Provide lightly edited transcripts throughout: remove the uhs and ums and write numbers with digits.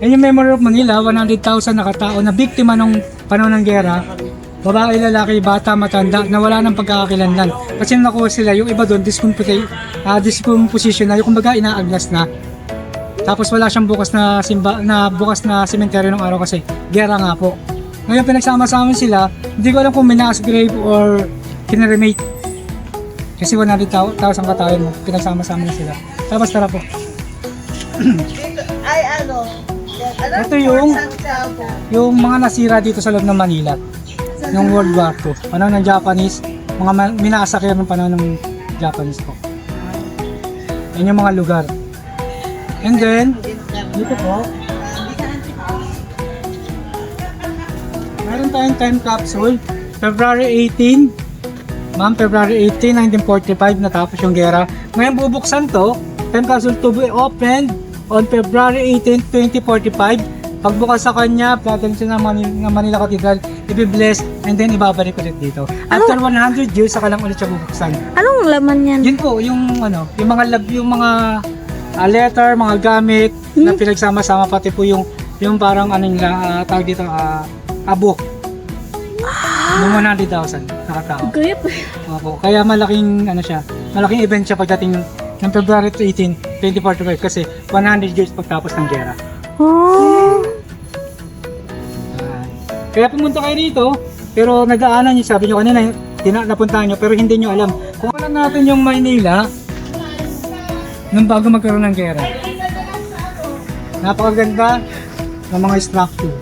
Yan yung Memory of Manila, 100,000 na katao na biktima nung panahon ng gera. Babae, lalaki, bata, matanda, na wala ng pagkakakilanlan. Kasi nung nakuha sila, yung iba doon, discomposition na, yung kumbaga inaaglas na. Tapos wala siyang bukas na sementeryo ng araw kasi gera nga po. Ngayon pinagsama-sama sila, hindi ko alam kung minaas grave or kinaremate. Kasi 100,000 katao mo, pinagsama-sama na sila. Tapos tara po. Ay, ano? Ito yung mga nasira dito sa loob ng Manila. Yung World War II. Panahon ng Japanese, mga minasakyan ng panahon ng Japanese po. Yan yung mga lugar. And then, dito po, meron tayong time capsule. February 18, ma'am, February 18, 1945, natapos yung gera. Ngayon bubuksan to, time capsule to be opened on February 18, 2045. Pagbukas sa kanya, platinum ng Manila Cathedral, i-bless, and then ibabalik ulit dito. After 100 years, saka lang ulit siya bubuksan. Anong laman yan? Yun po, yung mga letter, mga gamit na pinagsama-sama, pati po yung parang tawag dito, book. Yung 100,000 nakatao. Grip. Opo, kaya malaking event siya pagdating ng February 18, 2045 kasi 100 years pagtapos ng gera. Oh. Kaya pumunta kayo rito, pero nag-aanan niyo, sabi niyo kanina, napuntahan niyo, pero hindi niyo alam. Kung alam natin yung Maynila, nung bago magkaroon ng gera. Napakaganda ng mga structure.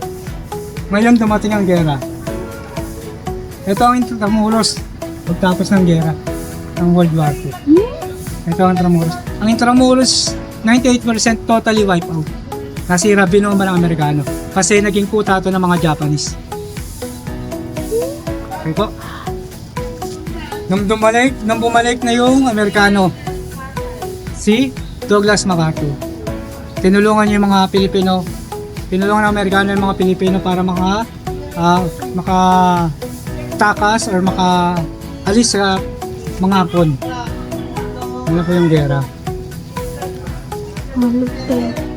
Ngayon dumating ang gera. Ito ang Intramuros, pagtapos ng gera, ng World War II. Ito ang Intramuros. Ang Intramuros, 98% totally wipe out. Nasira, binomba ng Amerikano. Kasi naging kuta ito ng mga Japanese. Okay po. Nung bumalik na yung Amerikano, si Douglas MacArthur. Tinulungan niya yung mga Pilipino, tinulungan ng Amerikano yung mga Pilipino para makatakas or makaalis sa mga Hapon. Ano po yung gera? Malupit.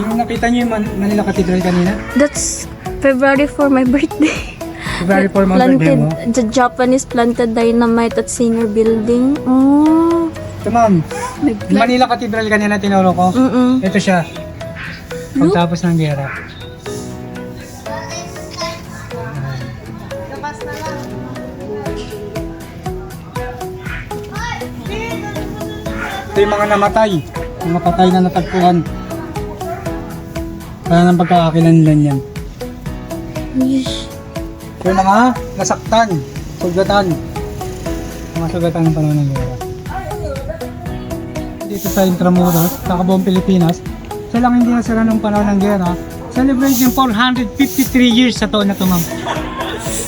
Yung nakita niyo yung Manila Cathedral kanina? That's February for my birthday. February 4 mga birthday mo? The Japanese planted dynamite at Singer Building. Oh. Ito ma'am, yung Manila Cathedral kanina tinuro ko. Ito siya. Pagtapos ng gera. Ito yung mga namatay. Mga patay na natagpuan. Kaya ng pagkakakilanlan yan. Yeesh. Yung mga nasaktan, sugatan. Mga sugatan ng panahon ng gera. Dito sa Intramuros, sa kabuong Pilipinas, siya lang hindi nasira ng panahon ng gera. Celebrate yung 453 years sa taon na ito, ma'am.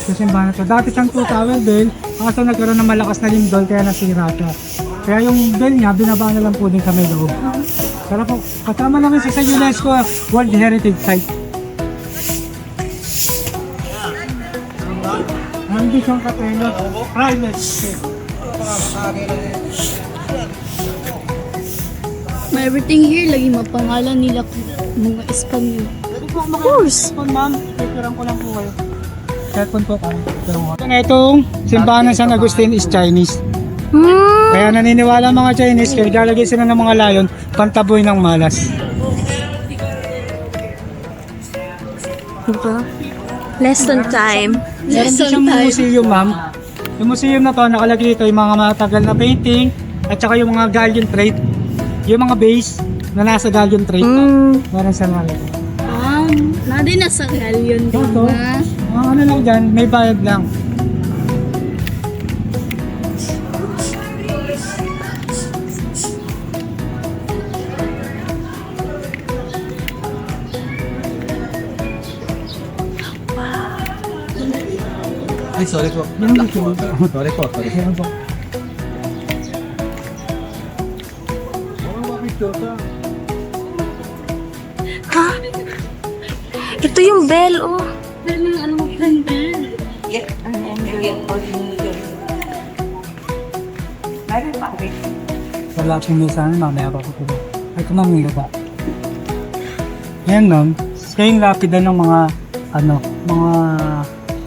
Sa simbahan na ito. Dati siyang 2 bell, kaso nagkaroon ng malakas na lindol kaya nasira siya. Kaya yung bell niya, binaba na lang po din sa may loob. Pero po, kasama namin sa UNESCO World Heritage Site. Hindi siyang katelo, private. Everything here, lagi mapangalan nila mga Espanyol. Of course. Ma'am, picturean ko lang po kayo. Cellphone po kayo. Itong simbahan ng San Agustin is Chinese. Kaya naniniwala ang mga Chinese, kaya lalagay sila ng mga layon, pantaboy ng malas. Diba? Lesson time. Meron din siyang museum, ma'am. Yung museum na to, nakalagay ito yung mga matagal na painting at saka yung mga galleon plate. Yung mga base na nasa galleon plate. Meron sa nakalagay. Nadi na sa galyon din Ito, na. ano lang dyan, may bayad lang. Ay, sorry po. Sorry po. Ha? Ito yung bell, oh. Ano mo friend? Wala akong mesa na mamaya pa ko. Ay, kumamila ba? Yan ma'am. Kaya yung lapida ng mga mga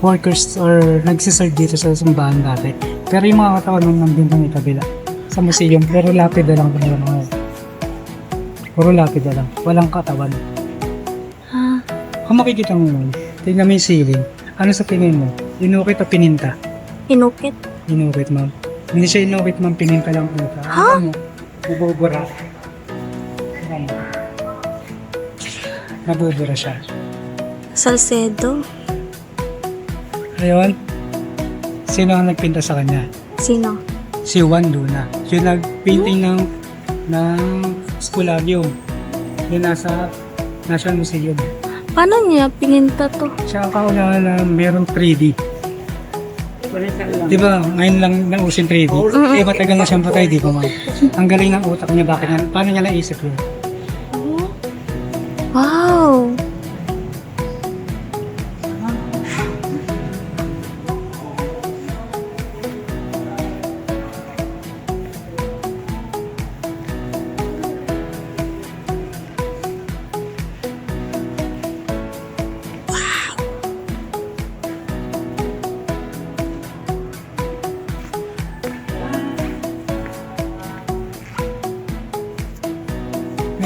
workers or nagsiserve dito sa simbahan dati. Pero yung mga katawan nung nandun sa may kabila. Sa museum. Pero lapida lang talaga mga. Puro lapida lang. Walang katawan. Ha? Kung makikita mo nun, tingnan mo yung ceiling. Ano sa tingin mo? Inukit o pininta? Inukit? Inukit ma'am. Hindi siya inukit ma'am, pininta lang po. Ha? Ano mo? Nabubura. Ano? Nabubura siya. Salcedo? Ayun. Sino ang nagpinta sa kanya? Sino? Si Juan Luna. Yung nagpainting ng Spularium. Yung nasa National Museum. Paano niya pininta to? Siya ang kauna na mayroong 3D. Di ba, ngayon lang nauso yung 3D. Eh, matagal na siyang patay, di ba ma'am? Ang galing ng utak niya, bakit niya, paano niya naisip yun? Wow!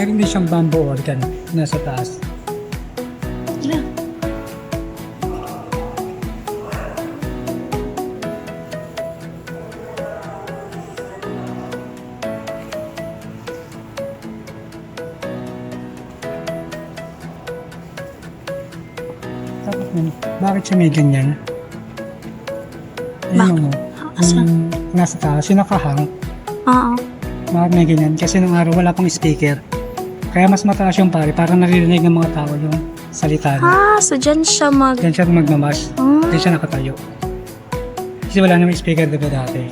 Meron din siyang bamboo organ nasa taas. Tapos bakit siya may ganyan? Ayun mo. Asan? Nasa taas, yung nakahang. Oo. Bakit may ganyan? Kasi nung araw wala pang speaker. Kaya mas mataas yung pare, parang naririnig ng mga tao yung salita niya. Ah, so dyan siya Diyan siya magmamas. Ah. Diyan siya nakatayo. Kasi wala namang speaker diba dati.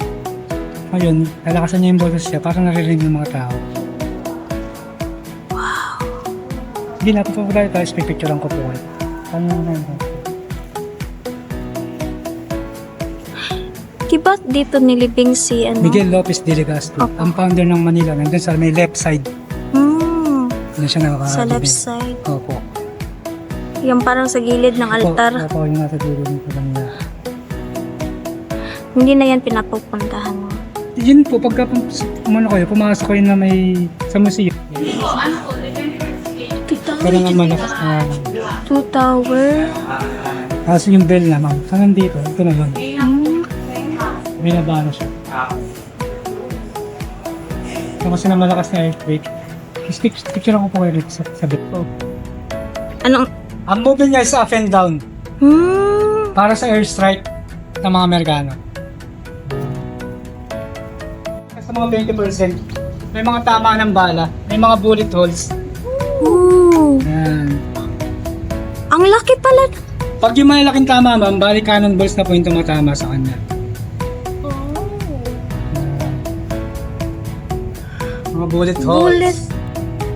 Ngayon, lalakasan niya yung boses siya, parang naririnig ng mga tao. Wow! Hindi natin po tayo, tapos pipicturean ko po. Ano naman? Diba dito nilibing si ano? Miguel Lopez de Legazpi, Opo. ang founder ng Manila, nandun sa may left side. Doon siya Sa left nakakarating. side. Opo. Yung parang sa gilid ng altar. Opo, yung nasa dulo ng kanila. Hindi na yan pinapupuntahan mo. Yun po, pagka kayo, pumasok kayo na may sa museum. Pero nga malakas na. Two tower. Tapos yung bell na, ma'am. Saan nandito? Ito na yun. Binaba na siya. Tapos na malakas na earthquake. Picture ako po kayo sa bell. Anong? Ang movement niya is up and down. Para sa airstrike ng mga Amerikano. Sa mga 20%, may mga tama ng bala, may mga bullet holes. Ooh. Yan. Ang laki pala. Pag yung malalaking tama, ma'am, bali cannonballs na po yung tumatama sa kanya. Mga bullet holes. Bullet.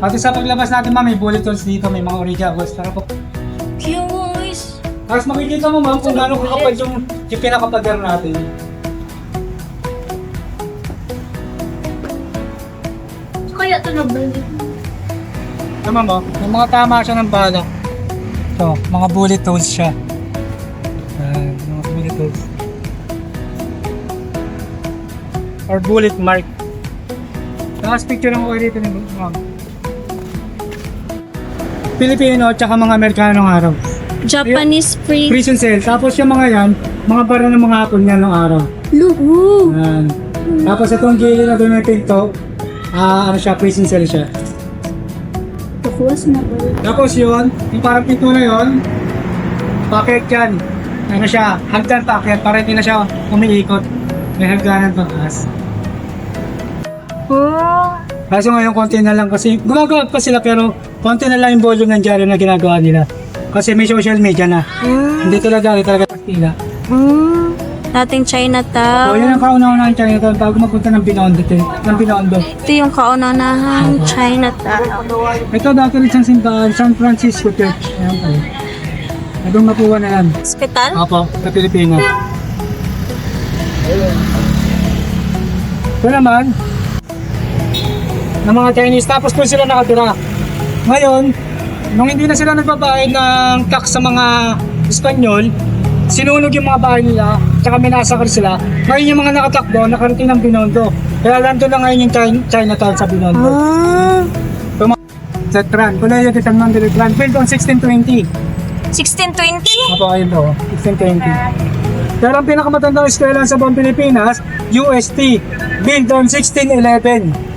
Pati sa paglabas natin, ma'am, may bullet holes dito, may mga original holes. Tara po. Guys. Tapos makikita mo, ma'am, kung gano'ng kakapal yung pinakapader natin. Kaya ito nabalik. Tama mo, may mga tama siya ng bala. Ito, mga bullet holes siya. Mga bullet holes. Or bullet mark. Tapos picture lang ko kayo dito ng ma'am. Pilipino at saka mga Amerikano ng araw. Japanese free. Prison cell. Tapos yung mga yan, mga bara ng mga hapon yan ng araw. Luhu. Yan. Tapos itong gilid na doon may pinto, ano siya, prison cell siya. Tukuwas na ba? Tapos yun, yung parang pinto na yun, packet yan. Ano siya, hagdan packet para hindi na siya umiikot. May hagdanan pangkas. Oh. Kaso ngayon konti na lang kasi, gumagawa pa sila pero konti na lang yung volume ng dyaryo na ginagawa nila. Kasi may social media na. Hindi talaga pastila. Dating So Chinatown. yun ang kauna-una ng Chinatown bago magpunta ng Binondo. Ng Binondo. Ito yung kauna-unahan Chinatown. Ito dati rin siyang simbahan, San Francisco Church. Ayan po. Nagong mapuwa na yan. Hospital? Opo, sa Pilipinas. Ito naman, ng mga Chinese, tapos doon sila nakatira. Ngayon, nung hindi na sila nagbabayad ng tax sa mga Espanyol, sinunog yung mga bahay nila, tsaka minasakar sila. Ngayon yung mga nakatakbo, nakarating ng Binondo. Kaya nandun na ngayon yung Chinatown sa Binondo. Ah, Zetran, Colegio de San Juan de Letran, built on 1620. 1620? Apo ayun to, 1620. Pero ang pinakamatandang eskwela sa buong Pilipinas, UST, built on 1611.